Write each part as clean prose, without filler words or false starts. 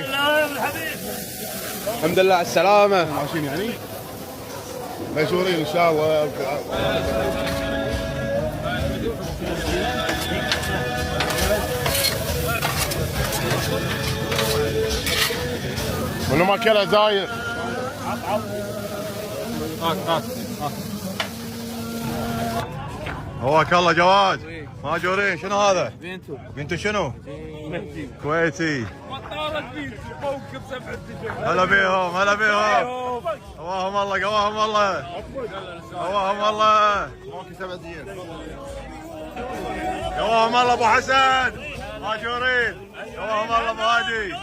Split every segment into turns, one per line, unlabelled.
حبيبي. الحمد لله على السلامة.
عايشين يعني؟ مشهورين ان شاء الله. منو ما كلا زاير؟ هواك الله جواد. ماجورين. شنو هذا؟
بنتو.
بنتو شنو؟
مهدي.
كويتي.
وطارت بنتي موقف 7 دجاج.
هلا بيهم هلا بيهم. قواهم الله قواهم الله. قواهم الله. موكي 7 دجاج. قواهم الله ابو حسن. ماجورين. قواهم الله ابو هادي.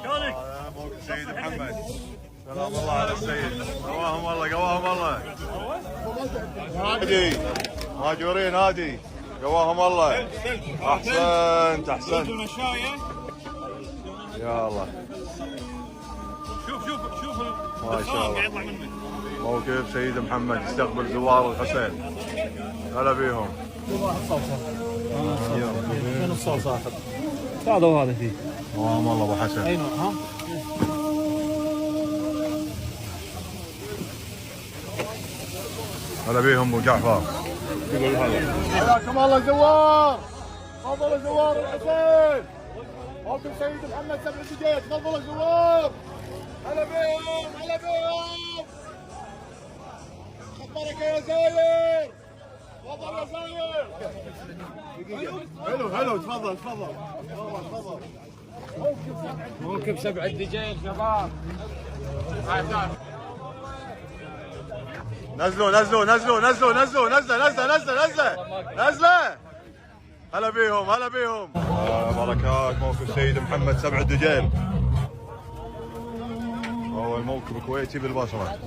شلونك؟
موكي سيد محمد. سلام الله على السيد. قواهم الله قواهم الله. هادي. ماجورين هادي. قواهم الله. احسنت احسنت. يا الله.
شوف
ما شاء الله.
يطلع منك.
موقف سيد محمد يستقبل زوار الحسين. هلا بيهم.
من الصوص اخذ. هذا وهذا فيه.
قواهم الله ابو حسن.
اي نوع ها؟
هلا بيهم ابو جعفر.
يقول هذا.
حياكم الله زوار. تفضلوا زوار الحسين. موقف سيد محمد 7 دقائق. تفضلوا زوار. هلا بيهم هلا بيهم. اخبارك يا زاير؟ تفضل يا زاير. حلو تفضل تفضل.
موقف 7 دجاج شباب.
نزلوا. هلا بيهم هلا بيهم. بركات موقف سيد محمد 7 دجاج. هو الموكب الكويتي بالبصره.